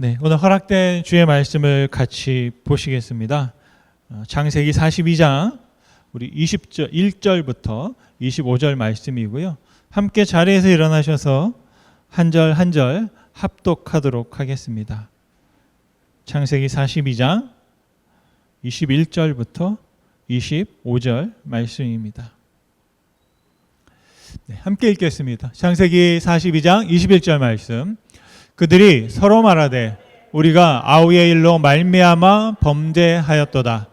네, 오늘 허락된 주의 말씀을 같이 보시겠습니다. 창세기 42장 우리 1절부터 25절 말씀이고요. 함께 자리에서 일어나셔서 한 절 한 절 합독하도록 하겠습니다. 창세기 42장 21절부터 25절 말씀입니다. 네, 함께 읽겠습니다. 창세기 42장 21절 말씀. 그들이 서로 말하되 우리가 아우의 일로 말미암아 범죄하였도다.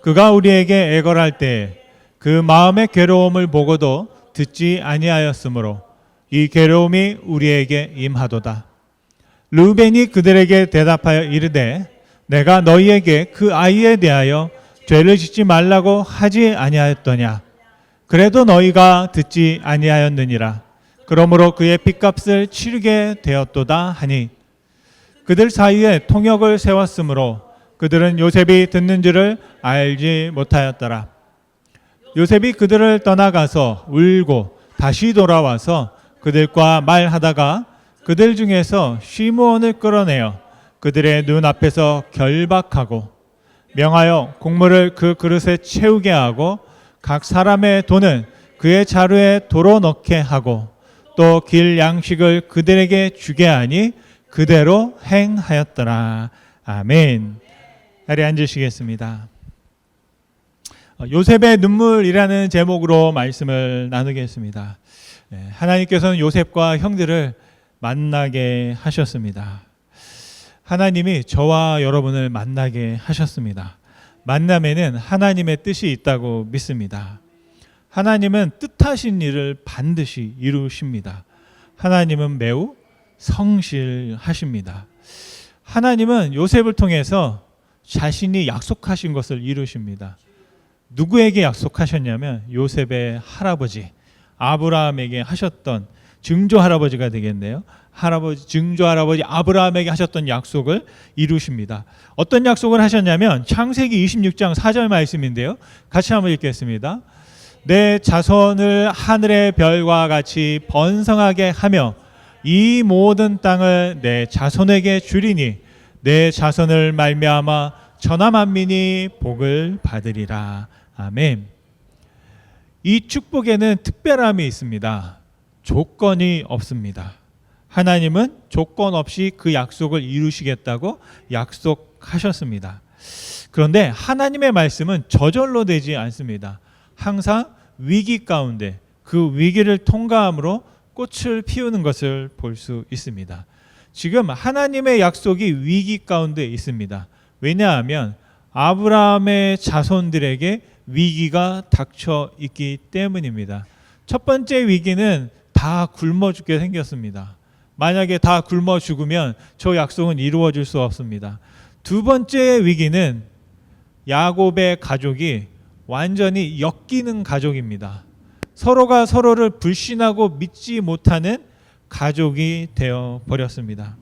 그가 우리에게 애걸할 때 그 마음의 괴로움을 보고도 듣지 아니하였으므로 이 괴로움이 우리에게 임하도다. 르우벤이 그들에게 대답하여 이르되 내가 너희에게 그 아이에 대하여 죄를 짓지 말라고 하지 아니하였더냐. 그래도 너희가 듣지 아니하였느니라. 그러므로 그의 핏값을 치르게 되었도다 하니 그들 사이에 통역을 세웠으므로 그들은 요셉이 듣는 줄을 알지 못하였더라. 요셉이 그들을 떠나가서 울고 다시 돌아와서 그들과 말하다가 그들 중에서 시므온을 끌어내어 그들의 눈앞에서 결박하고 명하여 곡물을 그 그릇에 채우게 하고 각 사람의 돈은 그의 자루에 도로 넣게 하고 또 길 양식을 그들에게 주게 하니 그대로 행하였더라. 아멘. 자리에 앉으시겠습니다. 요셉의 눈물이라는 제목으로 말씀을 나누겠습니다. 하나님께서는 요셉과 형들을 만나게 하셨습니다. 하나님이 저와 여러분을 만나게 하셨습니다. 만남에는 하나님의 뜻이 있다고 믿습니다. 하나님은 뜻하신 일을 반드시 이루십니다. 하나님은 매우 성실하십니다. 하나님은 요셉을 통해서 자신이 약속하신 것을 이루십니다. 누구에게 약속하셨냐면 요셉의 할아버지 아브라함에게 하셨던 증조 할아버지가 되겠네요. 증조 할아버지 아브라함에게 하셨던 약속을 이루십니다. 어떤 약속을 하셨냐면 창세기 26장 4절 말씀인데요. 같이 한번 읽겠습니다. 내 자손을 하늘의 별과 같이 번성하게 하며 이 모든 땅을 내 자손에게 주리니 내 자손을 말미암아 천하 만민이 복을 받으리라. 아멘. 이 축복에는 특별함이 있습니다. 조건이 없습니다. 하나님은 조건 없이 그 약속을 이루시겠다고 약속하셨습니다. 그런데 하나님의 말씀은 저절로 되지 않습니다. 항상 위기 가운데 그 위기를 통과함으로 꽃을 피우는 것을 볼 수 있습니다. 지금 하나님의 약속이 위기 가운데 있습니다. 왜냐하면 아브라함의 자손들에게 위기가 닥쳐 있기 때문입니다. 첫 번째 위기는 다 굶어 죽게 생겼습니다. 만약에 다 굶어 죽으면 저 약속은 이루어질 수 없습니다. 두 번째 위기는 야곱의 가족이 완전히 엮이는 가족입니다. 서로가 서로를 불신하고 믿지 못하는 가족이 되어 버렸습니다.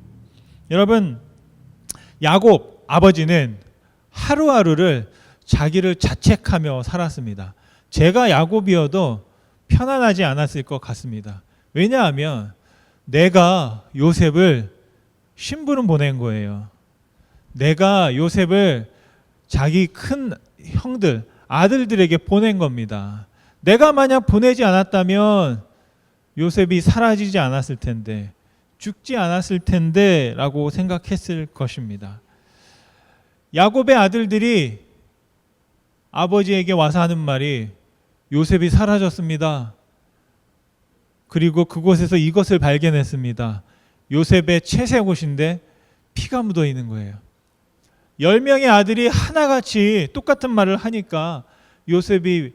여러분, 야곱 아버지는 하루하루를 자기를 자책하며 살았습니다. 제가 야곱이어도 편안하지 않았을 것 같습니다. 왜냐하면 내가 요셉을 심부름 보낸 거예요. 내가 요셉을 자기 큰 형들, 아들들에게 보낸 겁니다. 내가 만약 보내지 않았다면 요셉이 사라지지 않았을 텐데, 죽지 않았을 텐데 라고 생각했을 것입니다. 야곱의 아들들이 아버지에게 와서 하는 말이 요셉이 사라졌습니다. 그리고 그곳에서 이것을 발견했습니다. 요셉의 채색옷인데 피가 묻어 있는 거예요. 10명의 아들이 하나같이 똑같은 말을 하니까 요셉이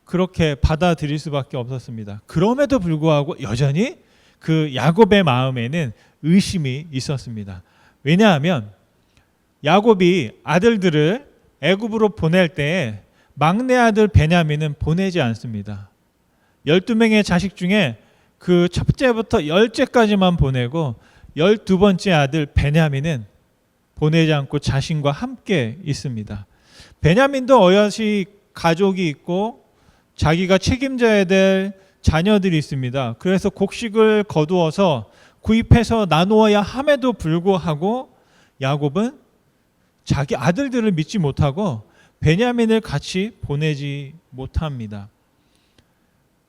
그렇게 받아들일 수밖에 없었습니다. 그럼에도 불구하고 여전히 그 야곱의 마음에는 의심이 있었습니다. 왜냐하면 야곱이 아들들을 애굽으로 보낼 때 막내 아들 베냐민은 보내지 않습니다. 12명의 자식 중에 그 첫째부터 10째까지만 보내고 12번째 아들 베냐민은 보내지 않고 자신과 함께 있습니다. 베냐민도 어여시 가족이 있고 자기가 책임져야 될 자녀들이 있습니다. 그래서 곡식을 거두어서 구입해서 나누어야 함에도 불구하고 야곱은 자기 아들들을 믿지 못하고 베냐민을 같이 보내지 못합니다.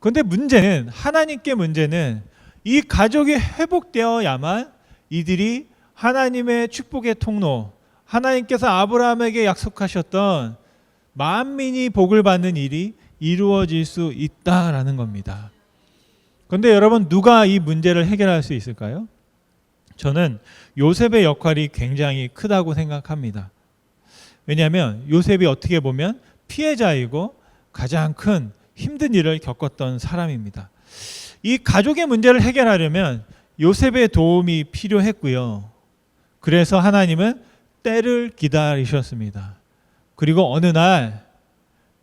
그런데 문제는, 하나님께 문제는 이 가족이 회복되어야만 이들이 하나님의 축복의 통로, 하나님께서 아브라함에게 약속하셨던 만민이 복을 받는 일이 이루어질 수 있다라는 겁니다. 그런데 여러분, 누가 이 문제를 해결할 수 있을까요? 저는 요셉의 역할이 굉장히 크다고 생각합니다. 왜냐하면 요셉이 어떻게 보면 피해자이고 가장 큰 힘든 일을 겪었던 사람입니다. 이 가족의 문제를 해결하려면 요셉의 도움이 필요했고요. 그래서 하나님은 때를 기다리셨습니다. 그리고 어느 날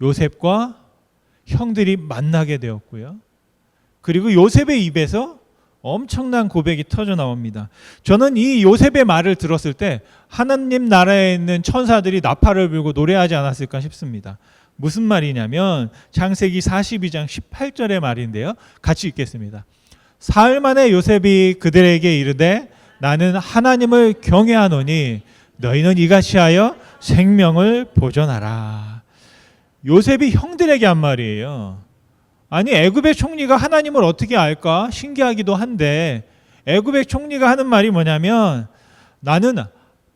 요셉과 형들이 만나게 되었고요. 그리고 요셉의 입에서 엄청난 고백이 터져 나옵니다. 저는 이 요셉의 말을 들었을 때 하나님 나라에 있는 천사들이 나팔을 불고 노래하지 않았을까 싶습니다. 무슨 말이냐면 창세기 42장 18절의 말인데요. 같이 읽겠습니다. 사흘 만에 요셉이 그들에게 이르되 나는 하나님을 경외하노니 너희는 이같이 하여 생명을 보존하라. 요셉이 형들에게 한 말이에요. 아니, 애굽의 총리가 하나님을 어떻게 알까? 신기하기도 한데 애굽의 총리가 하는 말이 뭐냐면 나는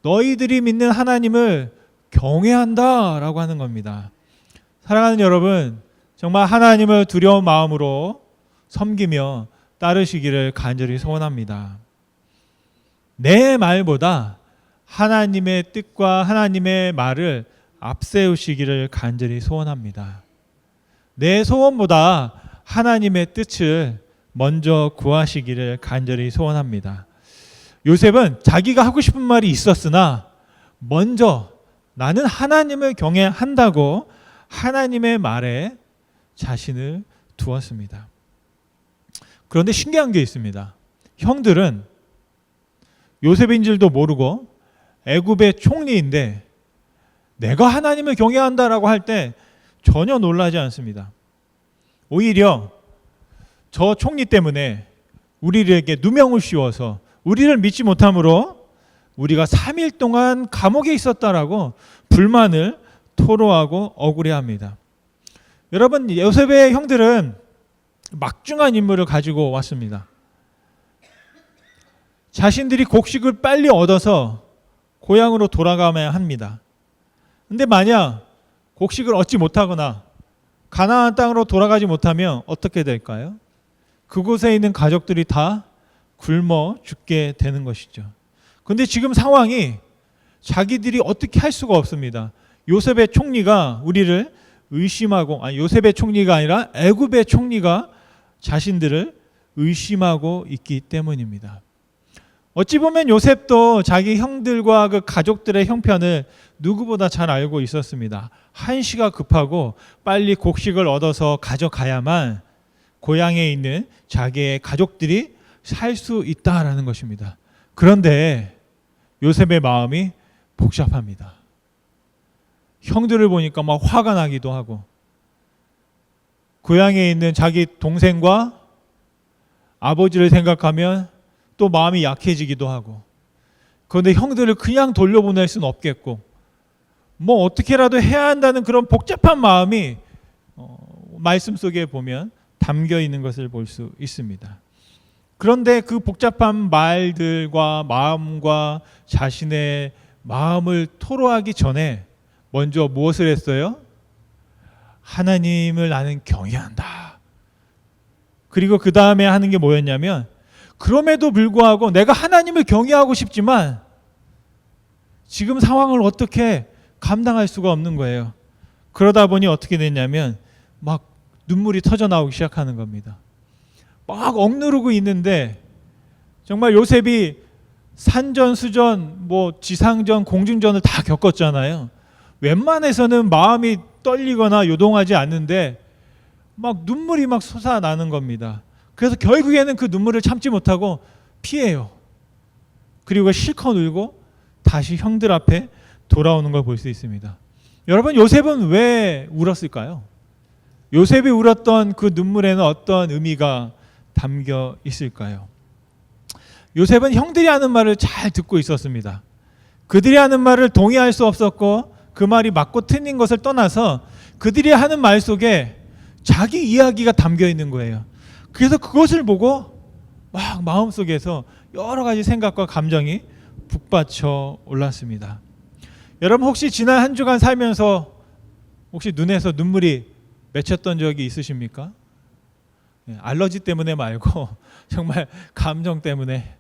너희들이 믿는 하나님을 경외한다 라고 하는 겁니다. 사랑하는 여러분, 정말 하나님을 두려운 마음으로 섬기며 따르시기를 간절히 소원합니다. 내 말보다 하나님의 뜻과 하나님의 말을 앞세우시기를 간절히 소원합니다. 내 소원보다 하나님의 뜻을 먼저 구하시기를 간절히 소원합니다. 요셉은 자기가 하고 싶은 말이 있었으나 먼저 나는 하나님을 경외한다고 하나님의 말에 자신을 두었습니다. 그런데 신기한 게 있습니다. 형들은 요셉인 줄도 모르고 애굽의 총리인데 내가 하나님을 경외한다라고 할 때 전혀 놀라지 않습니다. 오히려 저 총리 때문에 우리에게 누명을 씌워서 우리를 믿지 못함으로 우리가 3일 동안 감옥에 있었다라고 불만을 토로하고 억울해합니다. 여러분, 요셉의 형들은 막중한 임무를 가지고 왔습니다. 자신들이 곡식을 빨리 얻어서 고향으로 돌아가야 합니다. 근데 만약 곡식을 얻지 못하거나 가나안 땅으로 돌아가지 못하면 어떻게 될까요? 그곳에 있는 가족들이 다 굶어 죽게 되는 것이죠. 그런데 지금 상황이 자기들이 어떻게 할 수가 없습니다. 요셉의 총리가 우리를 의심하고, 아니 요셉의 총리가 아니라 애굽의 총리가 자신들을 의심하고 있기 때문입니다. 어찌 보면 요셉도 자기 형들과 그 가족들의 형편을 누구보다 잘 알고 있었습니다. 한시가 급하고 빨리 곡식을 얻어서 가져가야만 고향에 있는 자기의 가족들이 살 수 있다라는 것입니다. 그런데 요셉의 마음이 복잡합니다. 형들을 보니까 막 화가 나기도 하고 고향에 있는 자기 동생과 아버지를 생각하면 또 마음이 약해지기도 하고, 그런데 형들을 그냥 돌려보낼 수는 없겠고 뭐 어떻게라도 해야 한다는 그런 복잡한 마음이 말씀 속에 보면 담겨 있는 것을 볼 수 있습니다. 그런데 그 복잡한 말들과 마음과 자신의 마음을 토로하기 전에 먼저 무엇을 했어요? 하나님을 나는 경외한다. 그리고 그 다음에 하는 게 뭐였냐면 그럼에도 불구하고 내가 하나님을 경외하고 싶지만 지금 상황을 어떻게 감당할 수가 없는 거예요. 그러다 보니 어떻게 됐냐면 막 눈물이 터져 나오기 시작하는 겁니다. 막 억누르고 있는데 정말 요셉이 산전, 수전, 뭐 지상전, 공중전을 다 겪었잖아요. 웬만해서는 마음이 떨리거나 요동하지 않는데 막 눈물이 막 솟아나는 겁니다. 그래서 결국에는 그 눈물을 참지 못하고 피해요. 그리고 실컷 울고 다시 형들 앞에 돌아오는 걸 볼 수 있습니다. 여러분, 요셉은 왜 울었을까요? 요셉이 울었던 그 눈물에는 어떤 의미가 담겨 있을까요? 요셉은 형들이 하는 말을 잘 듣고 있었습니다. 그들이 하는 말을 동의할 수 없었고 그 말이 맞고 틀린 것을 떠나서 그들이 하는 말 속에 자기 이야기가 담겨 있는 거예요. 그래서 그것을 보고 막 마음속에서 여러 가지 생각과 감정이 북받쳐 올랐습니다. 여러분 혹시 지난 한 주간 살면서 혹시 눈에서 눈물이 맺혔던 적이 있으십니까? 알러지 때문에 말고 정말 감정 때문에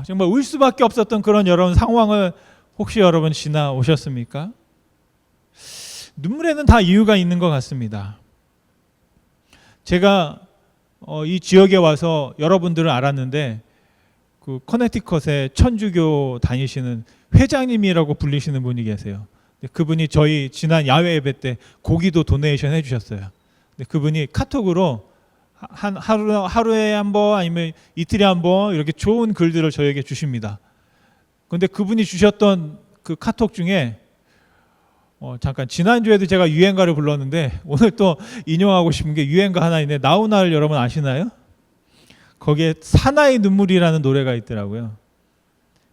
정말 울 수밖에 없었던 그런 여러분 상황을 혹시 여러분 지나오셨습니까? 눈물에는 다 이유가 있는 것 같습니다. 제가 이 지역에 와서 여러분들은 알았는데 그 커네티컷에 천주교 다니시는 회장님이라고 불리시는 분이 계세요. 그분이 저희 지난 야외 예배 때 고기도 도네이션 해주셨어요. 그분이 카톡으로 하루에 한 번 아니면 이틀에 한 번 이렇게 좋은 글들을 저에게 주십니다. 그런데 그분이 주셨던 그 카톡 중에 잠깐 지난주에도 제가 유행가를 불렀는데 오늘 또 인용하고 싶은 게 유행가 하나 있는데 나훈아를 여러분 아시나요? 거기에 사나이 눈물이라는 노래가 있더라고요.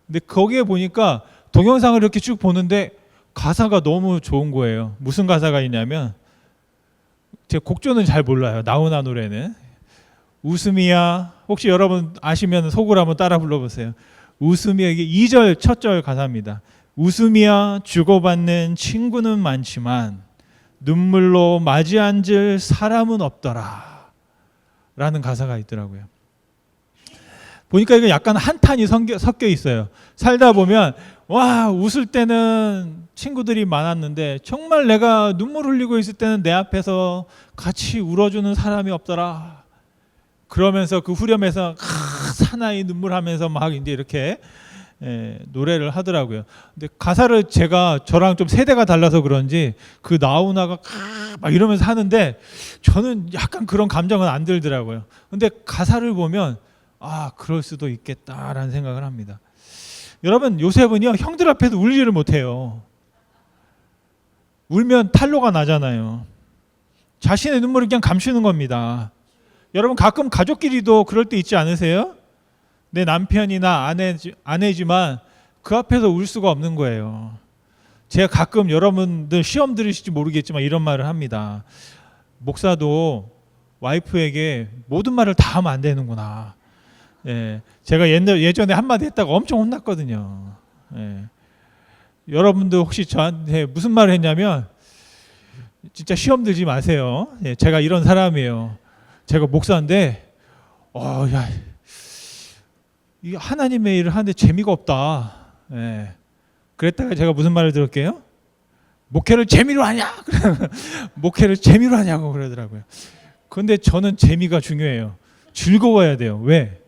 근데 거기에 보니까 동영상을 이렇게 쭉 보는데 가사가 너무 좋은 거예요. 무슨 가사가 있냐면 제가 곡조는 잘 몰라요. 나훈아 노래는 웃음이야. 혹시 여러분 아시면 속으로 한번 따라 불러보세요. 웃음이야. 이게 2절 첫 절 가사입니다. 웃음이야 주고받는 친구는 많지만 눈물로 맞이 앉을 사람은 없더라 라는 가사가 있더라고요. 보니까 이거 약간 한탄이 섞여 있어요. 살다 보면 와 웃을 때는 친구들이 많았는데 정말 내가 눈물 흘리고 있을 때는 내 앞에서 같이 울어주는 사람이 없더라. 그러면서 그 후렴에서 사나이 눈물하면서 막 이제 이렇게 노래를 하더라고요. 근데 가사를 제가 저랑 좀 세대가 달라서 그런지 그 나훈아가 막 이러면서 하는데 저는 약간 그런 감정은 안 들더라고요. 근데 가사를 보면 그럴 수도 있겠다라는 생각을 합니다. 여러분 요셉은요 형들 앞에서 울지를 못해요. 울면 탄로가 나잖아요. 자신의 눈물을 그냥 감추는 겁니다. 여러분 가끔 가족끼리도 그럴 때 있지 않으세요? 내 남편이나 아내지만 그 앞에서 울 수가 없는 거예요. 제가 가끔 여러분들 시험 들으실지 모르겠지만 이런 말을 합니다. 목사도 와이프에게 모든 말을 다 하면 안 되는구나. 제가 예전에 한마디 했다가 엄청 혼났거든요. 여러분도 혹시 저한테 무슨 말을 했냐면 진짜 시험 들지 마세요. 제가 이런 사람이에요. 제가 목사인데 이 하나님의 일을 하는데 재미가 없다. 그랬다가 제가 무슨 말을 들을게요? 목회를 재미로 하냐? 목회를 재미로 하냐고 그러더라고요. 그런데 저는 재미가 중요해요. 즐거워야 돼요. 왜?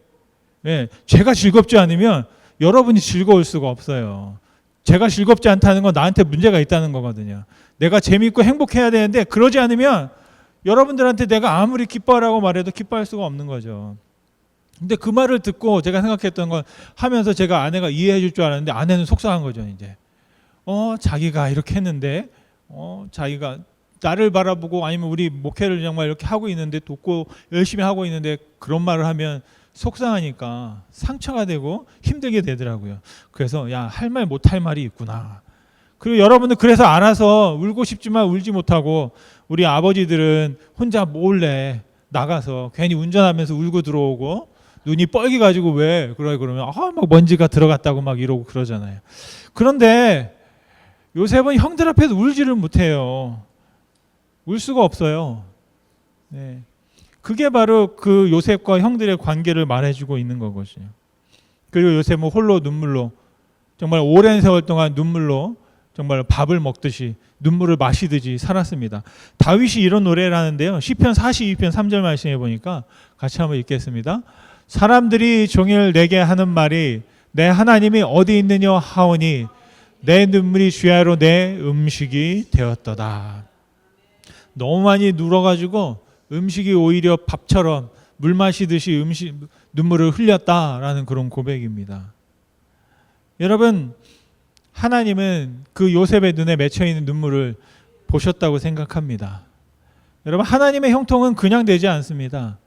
제가 즐겁지 않으면 여러분이 즐거울 수가 없어요. 제가 즐겁지 않다는 건 나한테 문제가 있다는 거거든요. 내가 재미있고 행복해야 되는데 그러지 않으면 여러분들한테 내가 아무리 기뻐하라고 말해도 기뻐할 수가 없는 거죠. 근데 그 말을 듣고 제가 생각했던 건 하면서 제가 아내가 이해해 줄 줄 알았는데 아내는 속상한 거죠. 이제 자기가 이렇게 했는데 자기가 나를 바라보고 아니면 우리 목회를 정말 이렇게 하고 있는데 돕고 열심히 하고 있는데 그런 말을 하면 속상하니까 상처가 되고 힘들게 되더라고요. 그래서 할 말 못할 말이 있구나. 그리고 여러분들 그래서 알아서 울고 싶지만 울지 못하고 우리 아버지들은 혼자 몰래 나가서 괜히 운전하면서 울고 들어오고 눈이 뻘개가지고 왜 그러면 막 먼지가 들어갔다고 막 이러고 그러잖아요. 그런데 요셉은 형들 앞에서 울지를 못해요. 울 수가 없어요. 그게 바로 그 요셉과 형들의 관계를 말해주고 있는 거거든요. 그리고 요셉은 홀로 눈물로 정말 오랜 세월 동안 눈물로 정말 밥을 먹듯이 눈물을 마시듯이 살았습니다. 다윗이 이런 노래를 하는데요. 시편 42편 3절 말씀해 보니까 같이 한번 읽겠습니다. 사람들이 종일 내게 하는 말이 내 하나님이 어디 있느냐 하오니 내 눈물이 주야로 내 음식이 되었도다. 너무 많이 눌어가지고 음식이 오히려 밥처럼 물 마시듯이 눈물을 흘렸다라는 그런 고백입니다. 여러분 하나님은 그 요셉의 눈에 맺혀있는 눈물을 보셨다고 생각합니다. 여러분 하나님의 형통은 그냥 되지 않습니다.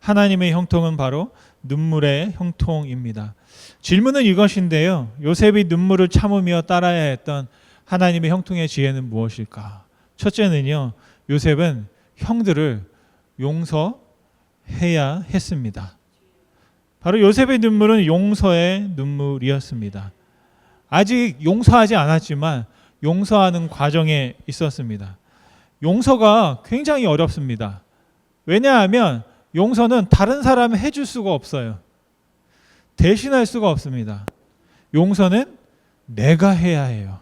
하나님의 형통은 바로 눈물의 형통입니다. 질문은 이것인데요. 요셉이 눈물을 참으며 따라야 했던 하나님의 형통의 지혜는 무엇일까? 첫째는요. 요셉은 형들을 용서해야 했습니다. 바로 요셉의 눈물은 용서의 눈물이었습니다. 아직 용서하지 않았지만 용서하는 과정에 있었습니다. 용서가 굉장히 어렵습니다. 왜냐하면 용서는 다른 사람이 해줄 수가 없어요. 대신할 수가 없습니다. 용서는 내가 해야 해요.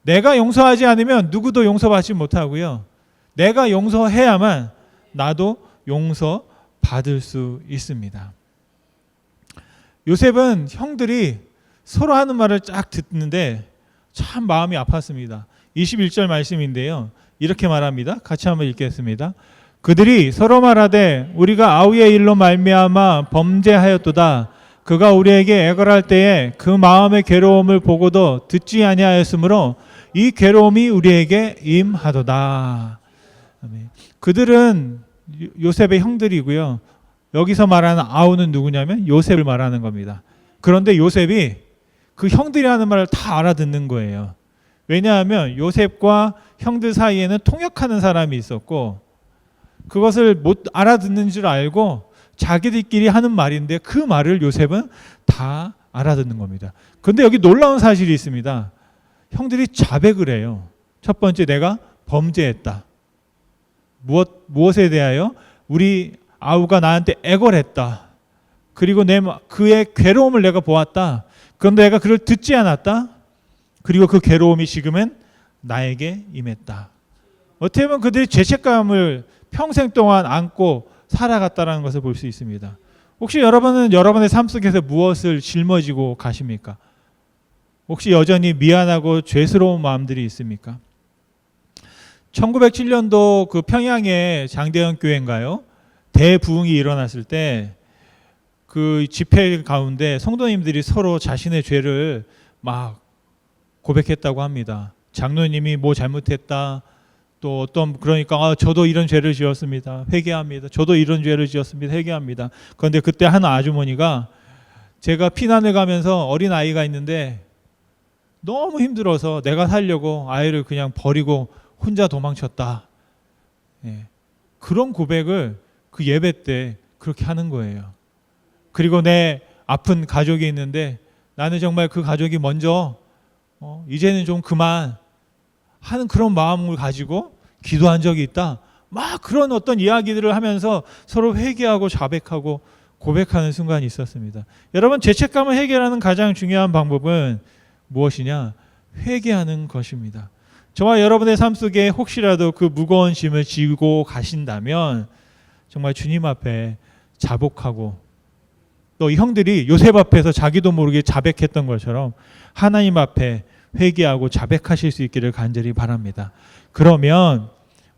내가 용서하지 않으면 누구도 용서받지 못하고요. 내가 용서해야만 나도 용서받을 수 있습니다. 요셉은 형들이 서로 하는 말을 쫙 듣는데 참 마음이 아팠습니다. 21절 말씀인데요. 이렇게 말합니다. 같이 한번 읽겠습니다. 그들이 서로 말하되 우리가 아우의 일로 말미암아 범죄하였도다. 그가 우리에게 애걸할 때에 그 마음의 괴로움을 보고도 듣지 아니하였으므로 이 괴로움이 우리에게 임하도다. 그들은 요셉의 형들이고요. 여기서 말하는 아우는 누구냐면 요셉을 말하는 겁니다. 그런데 요셉이 그 형들이 하는 말을 다 알아듣는 거예요. 왜냐하면 요셉과 형들 사이에는 통역하는 사람이 있었고 그것을 못 알아듣는 줄 알고 자기들끼리 하는 말인데 그 말을 요셉은 다 알아듣는 겁니다. 그런데 여기 놀라운 사실이 있습니다. 형들이 자백을 해요. 첫 번째, 내가 범죄했다. 무엇에 대하여? 우리 아우가 나한테 애걸했다. 그리고 그의 괴로움을 내가 보았다. 그런데 내가 그를 듣지 않았다. 그리고 그 괴로움이 지금은 나에게 임했다. 어떻게 보면 그들이 죄책감을 평생 동안 안고 살아갔다는 것을 볼 수 있습니다. 혹시 여러분은 여러분의 삶 속에서 무엇을 짊어지고 가십니까? 혹시 여전히 미안하고 죄스러운 마음들이 있습니까? 1907년도 그 평양의 장대현 교회인가요? 대부흥이 일어났을 때 그 집회 가운데 성도님들이 서로 자신의 죄를 막 고백했다고 합니다. 장로님이 뭐 잘못했다. 또 어떤 그러니까 저도 이런 죄를 지었습니다. 회개합니다. 저도 이런 죄를 지었습니다. 회개합니다. 그런데 그때 한 아주머니가 제가 피난을 가면서 어린 아이가 있는데 너무 힘들어서 내가 살려고 아이를 그냥 버리고 혼자 도망쳤다. 예. 그런 고백을 그 예배 때 그렇게 하는 거예요. 그리고 내 아픈 가족이 있는데 나는 정말 그 가족이 먼저 이제는 좀 그만 하는 그런 마음을 가지고 기도한 적이 있다. 막 그런 어떤 이야기들을 하면서 서로 회개하고 자백하고 고백하는 순간이 있었습니다. 여러분, 죄책감을 해결하는 가장 중요한 방법은 무엇이냐? 회개하는 것입니다. 저와 여러분의 삶 속에 혹시라도 그 무거운 짐을 지고 가신다면 정말 주님 앞에 자복하고 또 이 형들이 요셉 앞에서 자기도 모르게 자백했던 것처럼 하나님 앞에 회개하고 자백하실 수 있기를 간절히 바랍니다. 그러면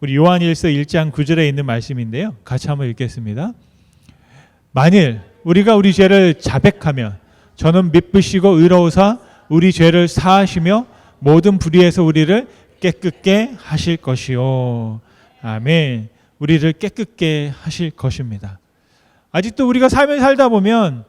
우리 요한일서 1장 9절에 있는 말씀인데요. 같이 한번 읽겠습니다. 만일 우리가 우리 죄를 자백하면 저는 미쁘시고 의로우사 우리 죄를 사하시며 모든 불의에서 우리를 깨끗게 하실 것이요. 아멘. 우리를 깨끗게 하실 것입니다. 아직도 우리가 삶을 살다 보면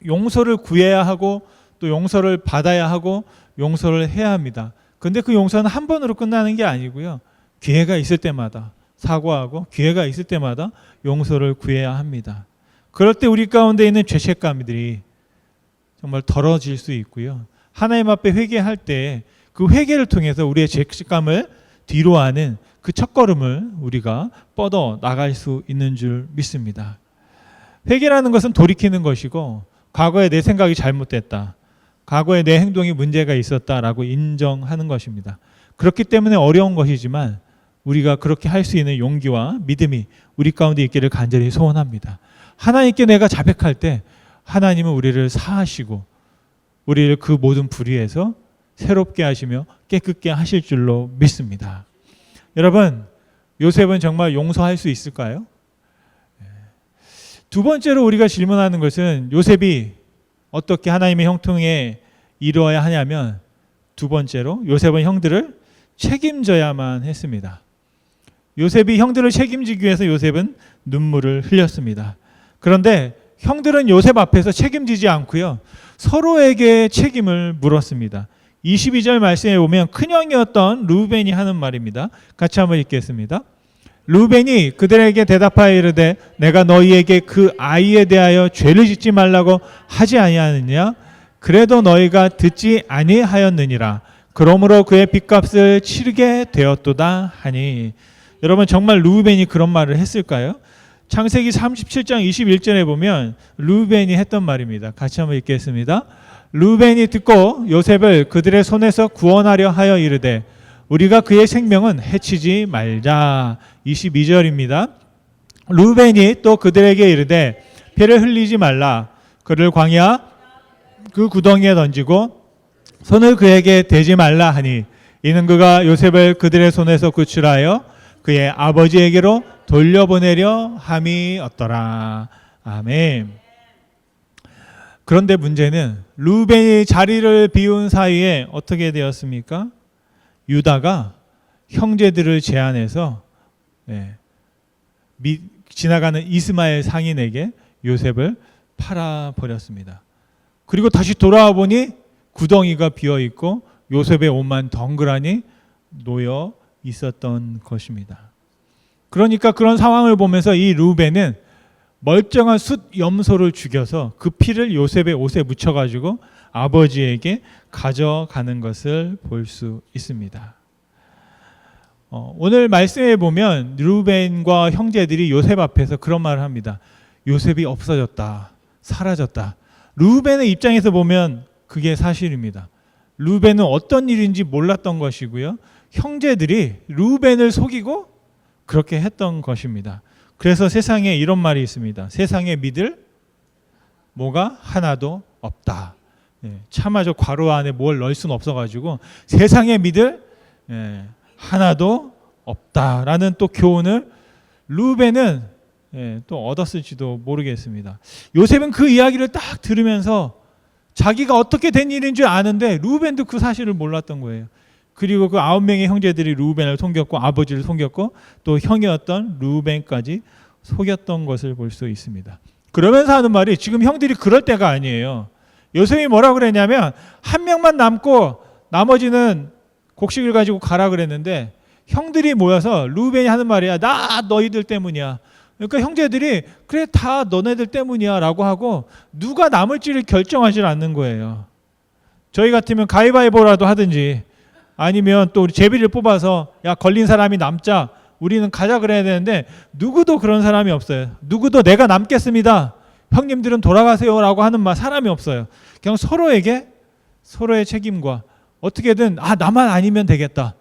용서를 구해야 하고 또 용서를 받아야 하고 용서를 해야 합니다. 그런데 그 용서는 한 번으로 끝나는 게 아니고요. 기회가 있을 때마다 사과하고 기회가 있을 때마다 용서를 구해야 합니다. 그럴 때 우리 가운데 있는 죄책감들이 정말 덜어질 수 있고요. 하나님 앞에 회개할 때 그 회개를 통해서 우리의 죄책감을 뒤로하는 그 첫걸음을 우리가 뻗어 나갈 수 있는 줄 믿습니다. 회개라는 것은 돌이키는 것이고 과거에 내 생각이 잘못됐다. 과거에 내 행동이 문제가 있었다라고 인정하는 것입니다. 그렇기 때문에 어려운 것이지만 우리가 그렇게 할 수 있는 용기와 믿음이 우리 가운데 있기를 간절히 소원합니다. 하나님께 내가 자백할 때 하나님은 우리를 사하시고 우리를 그 모든 불의에서 새롭게 하시며 깨끗게 하실 줄로 믿습니다. 여러분, 요셉은 정말 용서할 수 있을까요? 두 번째로 우리가 질문하는 것은 요셉이 어떻게 하나님의 형통에 이루어야 하냐면 두 번째로 요셉은 형들을 책임져야만 했습니다. 요셉이 형들을 책임지기 위해서 요셉은 눈물을 흘렸습니다. 그런데 형들은 요셉 앞에서 책임지지 않고요. 서로에게 책임을 물었습니다. 22절 말씀에 보면 큰형이었던 루벤이 하는 말입니다. 같이 한번 읽겠습니다. 루벤이 그들에게 대답하여 이르되 내가 너희에게 그 아이에 대하여 죄를 짓지 말라고 하지 아니하느냐? 그래도 너희가 듣지 아니하였느니라. 그러므로 그의 빚값을 치르게 되었도다 하니. 여러분 정말 루벤이 그런 말을 했을까요? 창세기 37장 21절에 보면 루벤이 했던 말입니다. 같이 한번 읽겠습니다. 루벤이 듣고 요셉을 그들의 손에서 구원하려 하여 이르되 우리가 그의 생명은 해치지 말자. 22절입니다. 루벤이 또 그들에게 이르되 피를 흘리지 말라. 그를 광야 그 구덩이에 던지고 손을 그에게 대지 말라 하니 이는 그가 요셉을 그들의 손에서 구출하여 그의 아버지에게로 돌려보내려 함이었더라. 아멘. 그런데 문제는 루벤이 자리를 비운 사이에 어떻게 되었습니까? 유다가 형제들을 제안해서 지나가는 이스마엘 상인에게 요셉을 팔아버렸습니다. 그리고 다시 돌아와 보니 구덩이가 비어있고 요셉의 옷만 덩그러니 놓여 있었던 것입니다. 그러니까 그런 상황을 보면서 이 루벤은 멀쩡한 숫 염소를 죽여서 그 피를 요셉의 옷에 묻혀가지고 아버지에게 가져가는 것을 볼 수 있습니다. 오늘 말씀에 보면 루벤과 형제들이 요셉 앞에서 그런 말을 합니다. 요셉이 없어졌다, 사라졌다. 루벤의 입장에서 보면 그게 사실입니다. 루벤은 어떤 일인지 몰랐던 것이고요. 형제들이 루벤을 속이고 그렇게 했던 것입니다. 그래서 세상에 이런 말이 있습니다. 세상에 믿을 뭐가 하나도 없다. 차마 저 괄호 안에 뭘 넣을 수는 없어가지고 세상에 믿을 하나도 없다라는 또 교훈을 루벤은 또 얻었을지도 모르겠습니다. 요셉은 그 이야기를 딱 들으면서 자기가 어떻게 된 일인 줄 아는데 루벤도 그 사실을 몰랐던 거예요. 그리고 그 9명의 형제들이 루벤을 속였고 아버지를 속였고 또 형이었던 루벤까지 속였던 것을 볼 수 있습니다. 그러면서 하는 말이 지금 형들이 그럴 때가 아니에요. 요셉이 뭐라고 그랬냐면 한 명만 남고 나머지는 곡식을 가지고 가라 그랬는데 형들이 모여서 루벤이 하는 말이야. 나 너희들 때문이야. 그러니까 형제들이 그래 다 너네들 때문이야 라고 하고 누가 남을지를 결정하지 않는 거예요. 저희 같으면 가위바위보라도 하든지 아니면 또 우리 제비를 뽑아서 야 걸린 사람이 남자 우리는 가자 그래야 되는데 누구도 그런 사람이 없어요. 누구도 내가 남겠습니다. 형님들은 돌아가세요 라고 하는 사람이 없어요. 그냥 서로에게 서로의 책임과 어떻게든 나만 아니면 되겠다.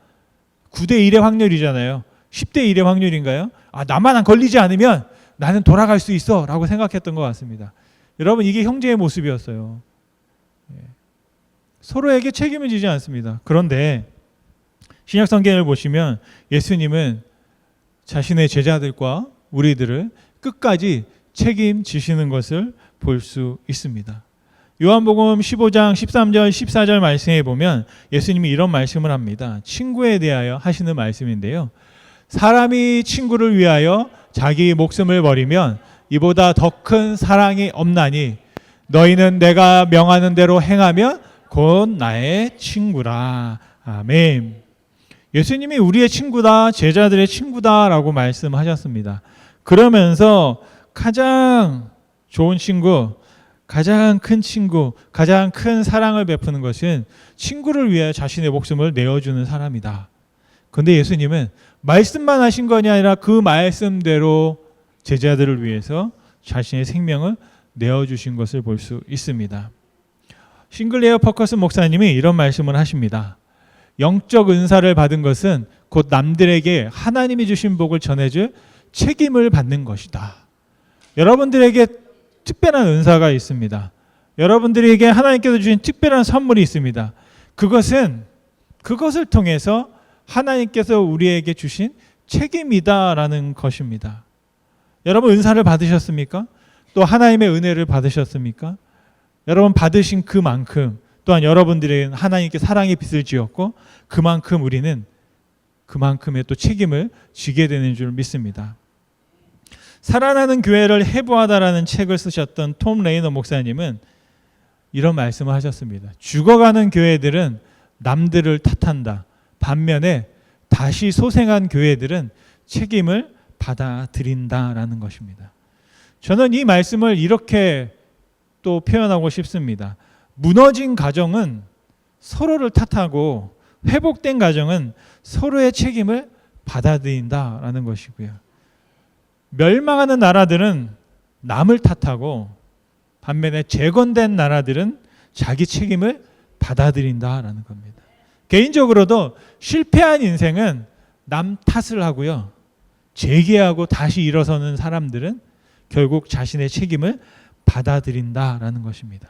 9대 1의 확률이잖아요. 10대 1의 확률인가요? 나만 안 걸리지 않으면 나는 돌아갈 수 있어 라고 생각했던 것 같습니다. 여러분 이게 형제의 모습이었어요. 서로에게 책임을 지지 않습니다. 그런데 신약 성경을 보시면 예수님은 자신의 제자들과 우리들을 끝까지 책임지시는 것을 볼 수 있습니다. 요한복음 15장 13절 14절 말씀에 보면 예수님이 이런 말씀을 합니다. 친구에 대하여 하시는 말씀인데요. 사람이 친구를 위하여 자기 목숨을 버리면 이보다 더 큰 사랑이 없나니 너희는 내가 명하는 대로 행하면 곧 나의 친구라. 아멘. 예수님이 우리의 친구다, 제자들의 친구다라고 말씀하셨습니다. 그러면서 가장 좋은 친구, 가장 큰 친구, 가장 큰 사랑을 베푸는 것은 친구를 위해 자신의 목숨을 내어주는 사람이다. 그런데 예수님은 말씀만 하신 것이 아니라 그 말씀대로 제자들을 위해서 자신의 생명을 내어주신 것을 볼 수 있습니다. 싱글레어 퍼커슨 목사님이 이런 말씀을 하십니다. 영적 은사를 받은 것은 곧 남들에게 하나님이 주신 복을 전해줄 책임을 받는 것이다. 여러분들에게 특별한 은사가 있습니다. 여러분들에게 하나님께서 주신 특별한 선물이 있습니다. 그것을 통해서 하나님께서 우리에게 주신 책임이다라는 것입니다. 여러분 은사를 받으셨습니까? 또 하나님의 은혜를 받으셨습니까? 여러분 받으신 그만큼 또한 여러분들은 하나님께 사랑의 빚을 지었고 그만큼 우리는 그만큼의 또 책임을 지게 되는 줄 믿습니다. 살아나는 교회를 해부하다라는 책을 쓰셨던 톰 레이너 목사님은 이런 말씀을 하셨습니다. 죽어가는 교회들은 남들을 탓한다. 반면에 다시 소생한 교회들은 책임을 받아들인다라는 것입니다. 저는 이 말씀을 이렇게 또 표현하고 싶습니다. 무너진 가정은 서로를 탓하고 회복된 가정은 서로의 책임을 받아들인다라는 것이고요. 멸망하는 나라들은 남을 탓하고 반면에 재건된 나라들은 자기 책임을 받아들인다라는 겁니다. 개인적으로도 실패한 인생은 남 탓을 하고요. 재기하고 다시 일어서는 사람들은 결국 자신의 책임을 받아들인다라는 것입니다.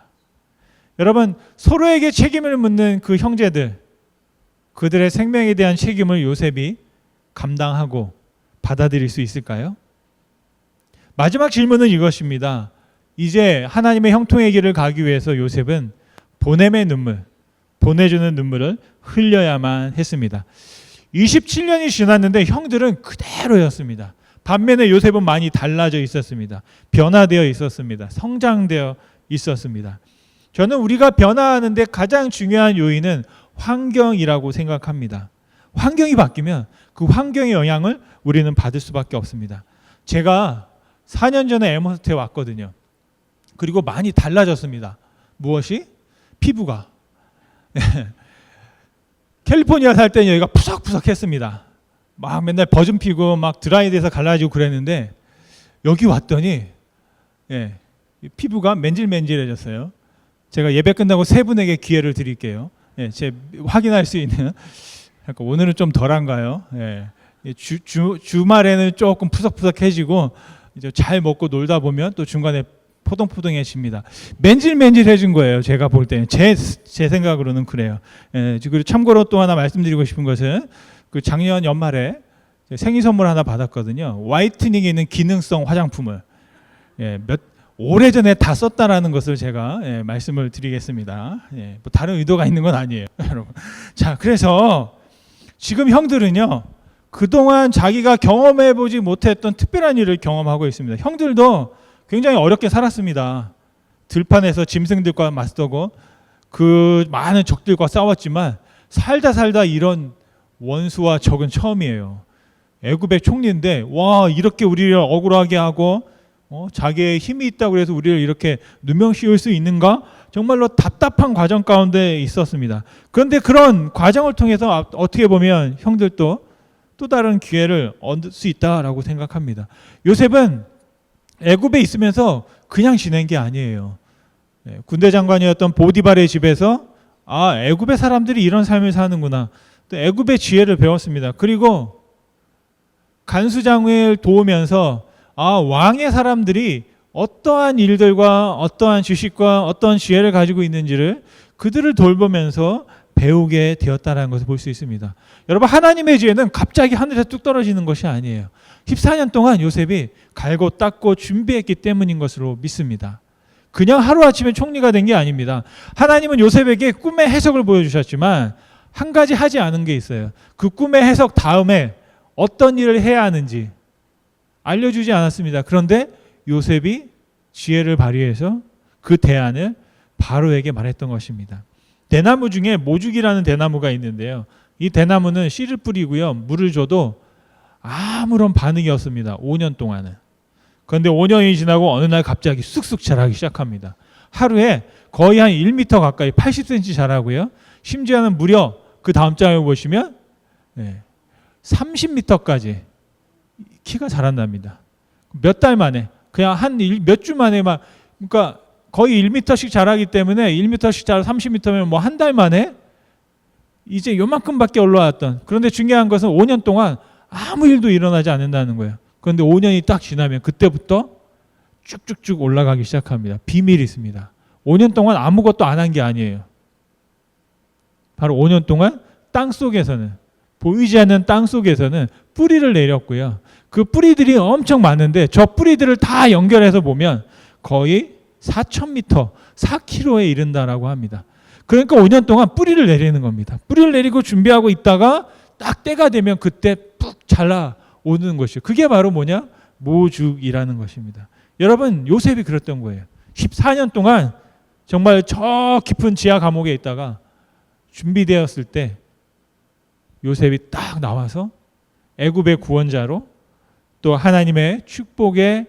여러분, 서로에게 책임을 묻는 그 형제들, 그들의 생명에 대한 책임을 요셉이 감당하고 받아들일 수 있을까요? 마지막 질문은 이것입니다. 이제 하나님의 형통의 길을 가기 위해서 요셉은 보냄의 눈물, 보내주는 눈물을 흘려야만 했습니다. 27년이 지났는데 형들은 그대로였습니다. 반면에 요셉은 많이 달라져 있었습니다. 변화되어 있었습니다. 성장되어 있었습니다. 저는 우리가 변화하는데 가장 중요한 요인은 환경이라고 생각합니다. 환경이 바뀌면 그 환경의 영향을 우리는 받을 수밖에 없습니다. 제가 4년 전에 에머스트에 왔거든요. 그리고 많이 달라졌습니다. 무엇이? 피부가. 캘리포니아 살 때는 여기가 푸석푸석했습니다. 막 맨날 버즘 피고 막 드라이돼서 갈라지고 그랬는데 여기 왔더니 피부가 맨질맨질해졌어요. 제가 예배 끝나고 세 분에게 기회를 드릴게요. 제 확인할 수 있는. 그러니까 오늘은 좀 덜한가요? 주말에는 조금 푸석푸석해지고 이제 잘 먹고 놀다 보면 또 중간에 포동포동해집니다. 맨질맨질해진 거예요. 제가 볼 때는 제 생각으로는 그래요. 그리고 참고로 또 하나 말씀드리고 싶은 것은 그 작년 연말에 생일 선물 하나 받았거든요. 화이트닝에 있는 기능성 화장품을 오래전에 다 썼다라는 것을 제가 말씀을 드리겠습니다. 뭐 다른 의도가 있는 건 아니에요, 여러분. 자, 그래서 지금 형들은요, 그동안 자기가 경험해보지 못했던 특별한 일을 경험하고 있습니다. 형들도 굉장히 어렵게 살았습니다. 들판에서 짐승들과 맞서고 그 많은 적들과 싸웠지만 살다 이런 원수와 적은 처음이에요. 애굽의 총리인데 와, 이렇게 우리를 억울하게 하고 자기의 힘이 있다고 해서 우리를 이렇게 누명 씌울 수 있는가? 정말로 답답한 과정 가운데 있었습니다. 그런데 그런 과정을 통해서 어떻게 보면 형들도 또 다른 기회를 얻을 수 있다라고 생각합니다. 요셉은 애굽에 있으면서 그냥 지낸 게 아니에요. 군대 장관이었던 보디발의 집에서 애굽의 사람들이 이런 삶을 사는구나. 또 애굽의 지혜를 배웠습니다. 그리고 간수장을 도우면서 왕의 사람들이 어떠한 일들과 어떠한 지식과 어떠한 지혜를 가지고 있는지를 그들을 돌보면서 배우게 되었다는 것을 볼 수 있습니다. 여러분, 하나님의 지혜는 갑자기 하늘에서 뚝 떨어지는 것이 아니에요. 14년 동안 요셉이 갈고 닦고 준비했기 때문인 것으로 믿습니다. 그냥 하루아침에 총리가 된 게 아닙니다. 하나님은 요셉에게 꿈의 해석을 보여주셨지만 한 가지 하지 않은 게 있어요. 그 꿈의 해석 다음에 어떤 일을 해야 하는지 알려주지 않았습니다. 그런데 요셉이 지혜를 발휘해서 그 대안을 바로에게 말했던 것입니다. 대나무 중에 모죽이라는 대나무가 있는데요. 이 대나무는 씨를 뿌리고요, 물을 줘도 아무런 반응이 없습니다. 5년 동안은. 그런데 5년이 지나고 어느 날 갑자기 쑥쑥 자라기 시작합니다. 하루에 거의 한 1m 가까이 80cm 자라고요. 심지어는 무려 그 다음 장을 보시면 30m까지 키가 자란답니다. 몇 달 만에, 그냥 한 몇 주 만에 그러니까 거의 1m씩 자라기 때문에 1m씩 자라 30m면 뭐 한 달 만에 이제 요만큼밖에 올라왔던. 그런데 중요한 것은 5년 동안 아무 일도 일어나지 않는다는 거예요. 그런데 5년이 딱 지나면 그때부터 쭉쭉쭉 올라가기 시작합니다. 비밀이 있습니다. 5년 동안 아무것도 안 한 게 아니에요. 바로 5년 동안 땅 속에서는, 보이지 않는 땅 속에서는 뿌리를 내렸고요. 그 뿌리들이 엄청 많은데 저 뿌리들을 다 연결해서 보면 거의 4,000m, 4km에 이른다라고 합니다. 그러니까 5년 동안 뿌리를 내리는 겁니다. 뿌리를 내리고 준비하고 있다가 딱 때가 되면 그때 푹 잘라 오는 것이요. 그게 바로 뭐냐? 모죽이라는 것입니다. 여러분, 요셉이 그랬던 거예요. 14년 동안 정말 저 깊은 지하 감옥에 있다가 준비되었을 때 요셉이 딱 나와서 애굽의 구원자로 또 하나님의 축복의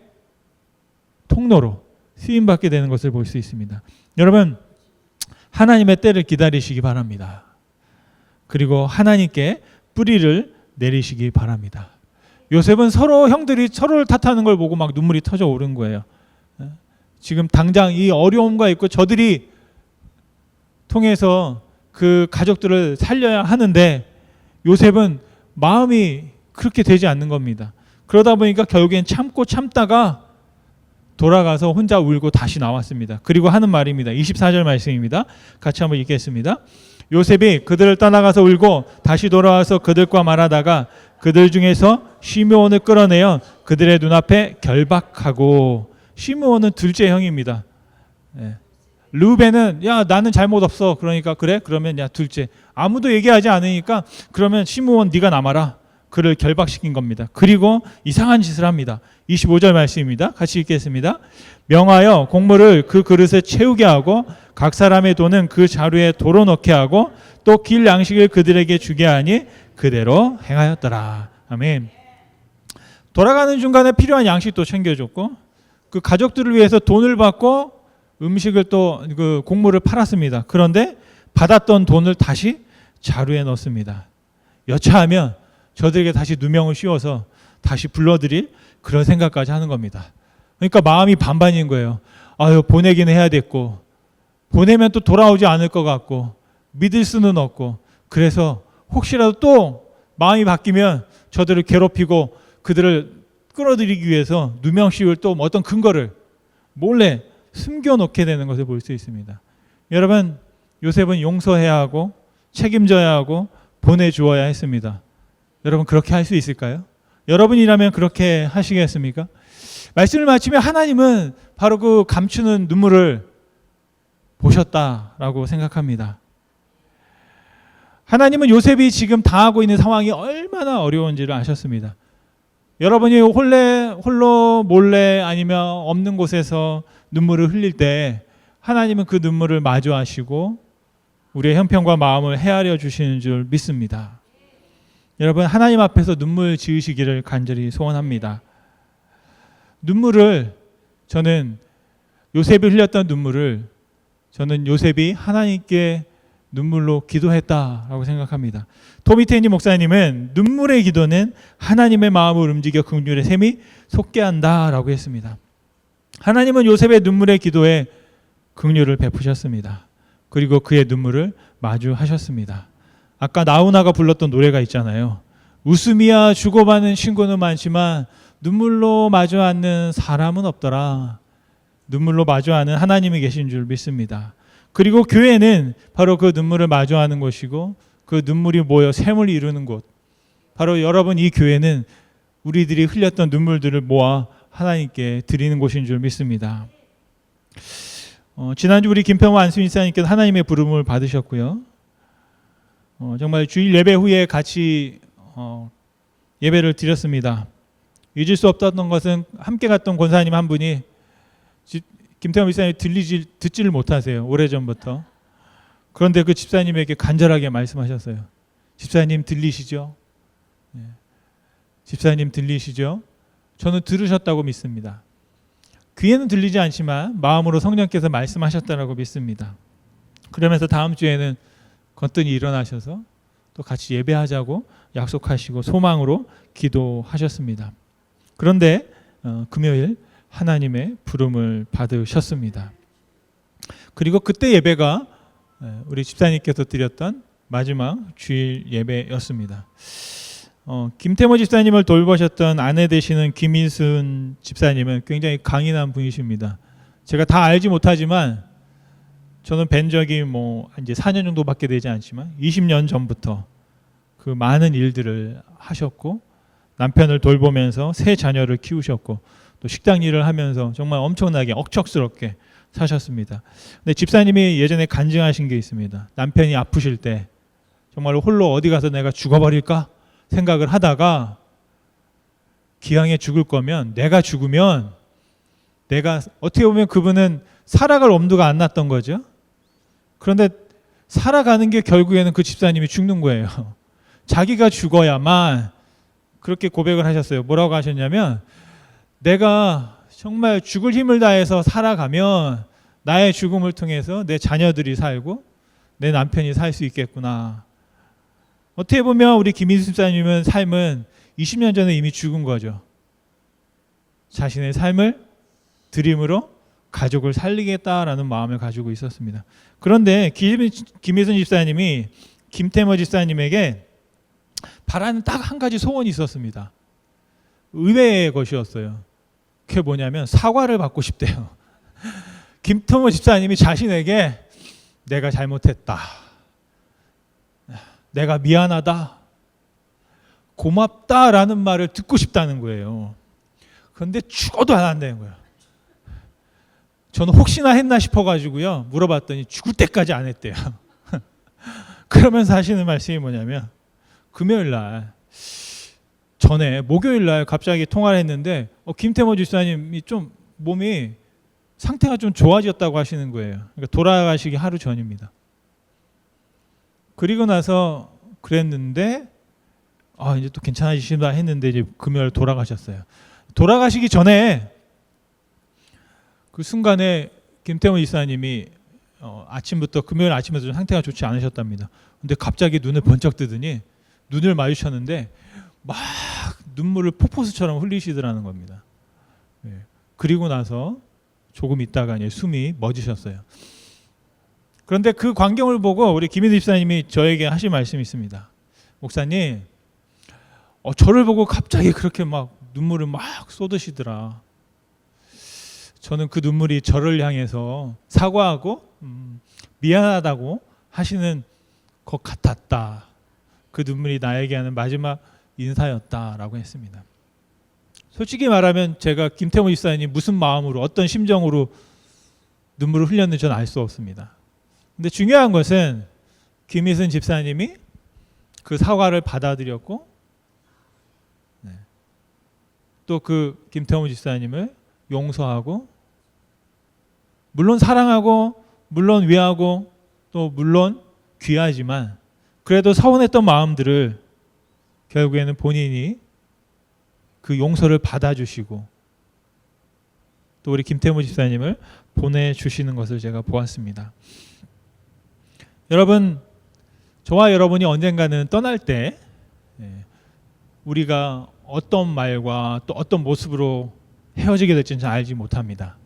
통로로 쓰임받게 되는 것을 볼 수 있습니다. 여러분, 하나님의 때를 기다리시기 바랍니다. 그리고 하나님께 뿌리를 내리시기 바랍니다. 요셉은 서로 형들이 서로를 탓하는 걸 보고 막 눈물이 터져 오른 거예요. 지금 당장 이 어려움과 있고 저들이 통해서 그 가족들을 살려야 하는데 요셉은 마음이 그렇게 되지 않는 겁니다. 그러다 보니까 결국엔 참고 참다가 돌아가서 혼자 울고 다시 나왔습니다. 그리고 하는 말입니다. 24절 말씀입니다. 같이 한번 읽겠습니다. 요셉이 그들을 떠나가서 울고 다시 돌아와서 그들과 말하다가 그들 중에서 시므온을 끌어내어 그들의 눈앞에 결박하고, 시므온은 둘째 형입니다. 르우벤은 야 나는 잘못 없어. 그러니까 그래? 그러면 야 둘째. 아무도 얘기하지 않으니까 그러면 시므온 네가 남아라. 그를 결박시킨 겁니다. 그리고 이상한 짓을 합니다. 25절 말씀입니다. 같이 읽겠습니다. 명하여 곡물을 그 그릇에 채우게 하고 각 사람의 돈은 그 자루에 도로 넣게 하고 또 길 양식을 그들에게 주게 하니 그대로 행하였더라. 아멘. 돌아가는 중간에 필요한 양식도 챙겨줬고 그 가족들을 위해서 돈을 받고 음식을 또 그 곡물을 팔았습니다. 그런데 받았던 돈을 다시 자루에 넣습니다. 여차하면 저들에게 다시 누명을 씌워서 다시 불러들일 그런 생각까지 하는 겁니다. 그러니까 마음이 반반인 거예요. 아유, 보내긴 해야 됐고 보내면 또 돌아오지 않을 것 같고 믿을 수는 없고, 그래서 혹시라도 또 마음이 바뀌면 저들을 괴롭히고 그들을 끌어들이기 위해서 누명 씌울 또 어떤 근거를 몰래 숨겨놓게 되는 것을 볼 수 있습니다. 여러분, 요셉은 용서해야 하고 책임져야 하고 보내주어야 했습니다. 여러분, 그렇게 할 수 있을까요? 여러분이라면 그렇게 하시겠습니까? 말씀을 마치면 하나님은 바로 그 감추는 눈물을 보셨다라고 생각합니다. 하나님은 요셉이 지금 당하고 있는 상황이 얼마나 어려운지를 아셨습니다. 여러분이 홀로 몰래 아니면 없는 곳에서 눈물을 흘릴 때 하나님은 그 눈물을 마주하시고 우리의 형편과 마음을 헤아려 주시는 줄 믿습니다. 여러분, 하나님 앞에서 눈물 지으시기를 간절히 소원합니다. 눈물을, 저는 요셉이 흘렸던 눈물을 저는 요셉이 하나님께 눈물로 기도했다라고 생각합니다. 토미테니 목사님은 눈물의 기도는 하나님의 마음을 움직여 긍휼의 샘이 솟게 한다라고 했습니다. 하나님은 요셉의 눈물의 기도에 긍휼을 베푸셨습니다. 그리고 그의 눈물을 마주하셨습니다. 아까 나훈아가 불렀던 노래가 있잖아요. 웃음이야 주고받는 친구는 많지만 눈물로 마주 앉는 사람은 없더라. 눈물로 마주하는 하나님이 계신 줄 믿습니다. 그리고 교회는 바로 그 눈물을 마주하는 곳이고 그 눈물이 모여 샘을 이루는 곳, 바로 여러분 이 교회는 우리들이 흘렸던 눈물들을 모아 하나님께 드리는 곳인 줄 믿습니다. 지난주 우리 김평호 안수인사님께서 하나님의 부름을 받으셨고요. 정말 주일 예배 후에 같이 예배를 드렸습니다. 잊을 수 없었던 것은 함께 갔던 권사님 한 분이 김태형 집사님이 듣지를 못하세요. 오래전부터. 그런데 그 집사님에게 간절하게 말씀하셨어요. 집사님 들리시죠? 네. 집사님 들리시죠? 저는 들으셨다고 믿습니다. 귀에는 들리지 않지만 마음으로 성령께서 말씀하셨다고 믿습니다. 그러면서 다음 주에는 거뜬히 일어나셔서 또 같이 예배하자고 약속하시고 소망으로 기도하셨습니다. 그런데 금요일 하나님의 부름을 받으셨습니다. 그리고 그때 예배가 우리 집사님께서 드렸던 마지막 주일 예배였습니다. 김태모 집사님을 돌보셨던 아내 되시는 김인순 집사님은 굉장히 강인한 분이십니다. 제가 다 알지 못하지만 저는 뵌 적이 이제 4년 정도밖에 되지 않지만 20년 전부터 그 많은 일들을 하셨고 남편을 돌보면서 세 자녀를 키우셨고 또 식당 일을 하면서 정말 엄청나게 억척스럽게 사셨습니다. 근데 집사님이 예전에 간증하신 게 있습니다. 남편이 아프실 때 정말로 홀로 어디 가서 내가 죽어버릴까 생각을 하다가 기왕에 죽을 거면 내가 죽으면 내가 어떻게 보면 그분은 살아갈 엄두가 안 났던 거죠. 그런데 살아가는 게 결국에는 그 집사님이 죽는 거예요. 자기가 죽어야만 그렇게 고백을 하셨어요. 뭐라고 하셨냐면 내가 정말 죽을 힘을 다해서 살아가면 나의 죽음을 통해서 내 자녀들이 살고 내 남편이 살 수 있겠구나. 어떻게 보면 우리 김인수 집사님은 삶은 20년 전에 이미 죽은 거죠. 자신의 삶을 드림으로 가족을 살리겠다라는 마음을 가지고 있었습니다. 그런데 김희순 집사님이 김태모 집사님에게 바라는 딱 한 가지 소원이 있었습니다. 의외의 것이었어요. 그게 뭐냐면 사과를 받고 싶대요. 김태모 집사님이 자신에게 내가 잘못했다, 내가 미안하다, 고맙다라는 말을 듣고 싶다는 거예요. 그런데 죽어도 안 한다는 거예요. 저는 혹시나 했나 싶어가지고요 물어봤더니 죽을 때까지 안 했대요. 그러면서 하시는 말씀이 뭐냐면 금요일 날 전에 목요일 날 갑자기 통화를 했는데 김태모 집사님이 좀 몸이 상태가 좀 좋아졌다고 하시는 거예요. 그러니까 돌아가시기 하루 전입니다. 그리고 나서 그랬는데 이제 또 괜찮아지신다 했는데 이제 금요일 돌아가셨어요. 돌아가시기 전에 그 순간에 김태원 이사님이 아침부터 금요일 아침부터 좀 상태가 좋지 않으셨답니다. 근데 갑자기 눈을 번쩍 뜨더니 눈을 마주쳤는데 막 눈물을 폭포수처럼 흘리시더라는 겁니다. 그리고 나서 조금 있다가 이제 숨이 멎으셨어요. 그런데 그 광경을 보고 우리 김인수 집사님이 저에게 하신 말씀이 있습니다. 목사님, 저를 보고 갑자기 그렇게 막 눈물을 막 쏟으시더라. 저는 그 눈물이 저를 향해서 사과하고 미안하다고 하시는 것 같았다. 그 눈물이 나에게 하는 마지막 인사였다라고 했습니다. 솔직히 말하면 제가 김태모 집사님이 무슨 마음으로 어떤 심정으로 눈물을 흘렸는지 저는 알 수 없습니다. 근데 중요한 것은 김희순 집사님이 그 사과를 받아들였고 또 그 김태모 집사님을 용서하고 물론 사랑하고 물론 위하고 또 물론 귀하지만 그래도 서운했던 마음들을 결국에는 본인이 그 용서를 받아주시고 또 우리 김태모 집사님을 보내주시는 것을 제가 보았습니다. 여러분, 저와 여러분이 언젠가는 떠날 때 우리가 어떤 말과 또 어떤 모습으로 헤어지게 될지는 잘 알지 못합니다.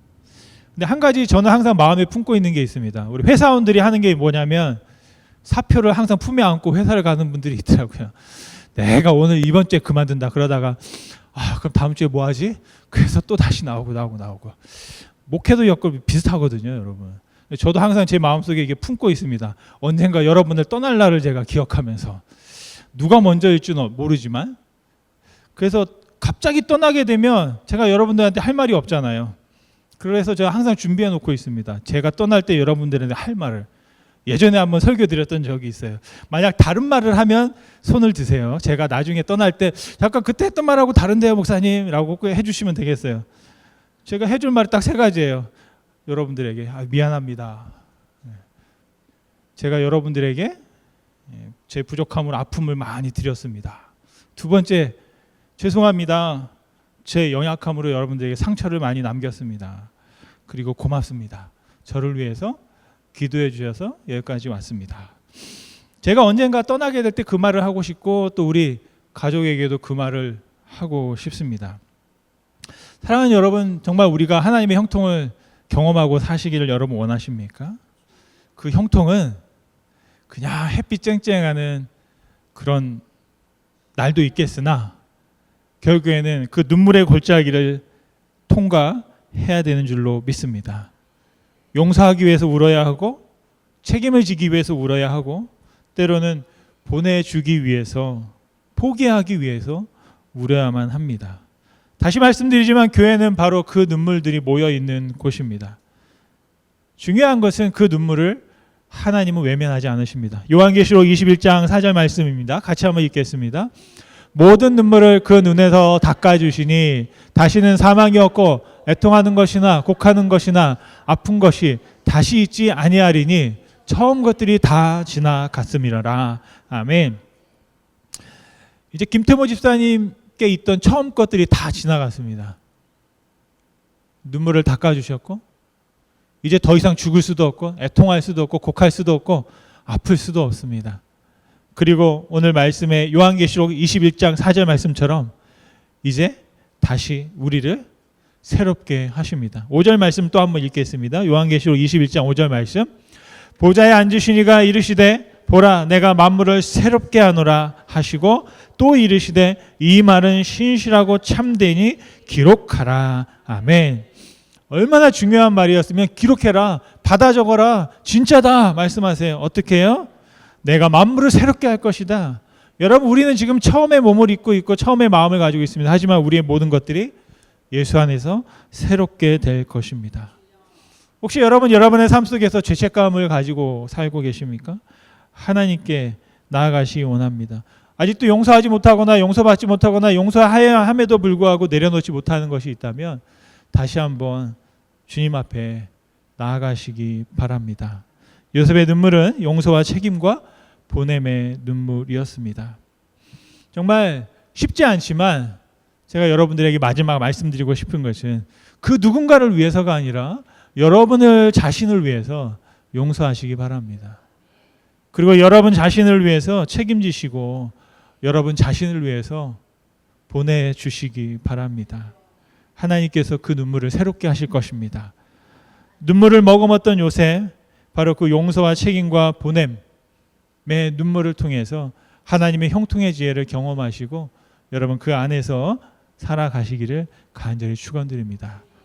근데 한 가지 저는 항상 마음에 품고 있는 게 있습니다. 우리 회사원들이 하는 게 뭐냐면 사표를 항상 품에 안고 회사를 가는 분들이 있더라고요. 내가 오늘 이번 주에 그만둔다 그러다가 그럼 다음 주에 뭐 하지? 그래서 또 다시 나오고 목회도 엮고 비슷하거든요, 여러분. 저도 항상 제 마음속에 이게 품고 있습니다. 언젠가 여러분을 떠날 날을 제가 기억하면서 누가 먼저일지는 모르지만 그래서 갑자기 떠나게 되면 제가 여러분들한테 할 말이 없잖아요. 그래서 제가 항상 준비해 놓고 있습니다. 제가 떠날 때 여러분들한테 할 말을. 예전에 한번 설교 드렸던 적이 있어요. 만약 다른 말을 하면 손을 드세요. 제가 나중에 떠날 때 잠깐 그때 했던 말하고 다른데요 목사님 라고 꼭 해주시면 되겠어요. 제가 해줄 말이 딱 3가지예요. 여러분들에게 미안합니다. 제가 여러분들에게 제 부족함을 아픔을 많이 드렸습니다. 2번째, 죄송합니다. 제 연약함으로 여러분들에게 상처를 많이 남겼습니다. 그리고 고맙습니다. 저를 위해서 기도해 주셔서 여기까지 왔습니다. 제가 언젠가 떠나게 될 때 그 말을 하고 싶고 또 우리 가족에게도 그 말을 하고 싶습니다. 사랑하는 여러분, 정말 우리가 하나님의 형통을 경험하고 사시기를 여러분 원하십니까? 그 형통은 그냥 햇빛 쨍쨍하는 그런 날도 있겠으나 결국에는 그 눈물의 골짜기를 통과해야 되는 줄로 믿습니다. 용서하기 위해서 울어야 하고 책임을 지기 위해서 울어야 하고 때로는 보내주기 위해서 포기하기 위해서 울어야만 합니다. 다시 말씀드리지만 교회는 바로 그 눈물들이 모여 있는 곳입니다. 중요한 것은 그 눈물을 하나님은 외면하지 않으십니다. 요한계시록 21장 4절 말씀입니다. 같이 한번 읽겠습니다. 모든 눈물을 그 눈에서 닦아주시니 다시는 사망이 없고 애통하는 것이나 곡하는 것이나 아픈 것이 다시 있지 아니하리니 처음 것들이 다 지나갔음이라. 아멘. 이제 김태모 집사님께 있던 처음 것들이 다 지나갔습니다. 눈물을 닦아주셨고 이제 더 이상 죽을 수도 없고 애통할 수도 없고 곡할 수도 없고 아플 수도 없습니다. 그리고 오늘 말씀에 요한계시록 21장 4절 말씀처럼 이제 다시 우리를 새롭게 하십니다. 5절 말씀 또 한번 읽겠습니다. 요한계시록 21장 5절 말씀. 보좌에 앉으시니가 이르시되 보라 내가 만물을 새롭게 하노라 하시고 또 이르시되 이 말은 신실하고 참되니 기록하라. 아멘. 얼마나 중요한 말이었으면 기록해라, 받아 적어라, 진짜다 말씀하세요. 어떻게 해요? 내가 만물을 새롭게 할 것이다. 여러분 우리는 지금 처음에 몸을 입고 있고 처음에 마음을 가지고 있습니다. 하지만 우리의 모든 것들이 예수 안에서 새롭게 될 것입니다. 혹시 여러분의 삶 속에서 죄책감을 가지고 살고 계십니까? 하나님께 나아가시기 원합니다. 아직도 용서하지 못하거나 용서받지 못하거나 용서함에도 불구하고 내려놓지 못하는 것이 있다면 다시 한번 주님 앞에 나아가시기 바랍니다. 요셉의 눈물은 용서와 책임과 보냄의 눈물이었습니다. 정말 쉽지 않지만 제가 여러분들에게 마지막 말씀드리고 싶은 것은 그 누군가를 위해서가 아니라 여러분을 자신을 위해서 용서하시기 바랍니다. 그리고 여러분 자신을 위해서 책임지시고 여러분 자신을 위해서 보내주시기 바랍니다. 하나님께서 그 눈물을 새롭게 하실 것입니다. 눈물을 머금었던 요셉, 바로 그 용서와 책임과 보냄의 눈물을 통해서 하나님의 형통의 지혜를 경험하시고 여러분 그 안에서 살아가시기를 간절히 축원드립니다.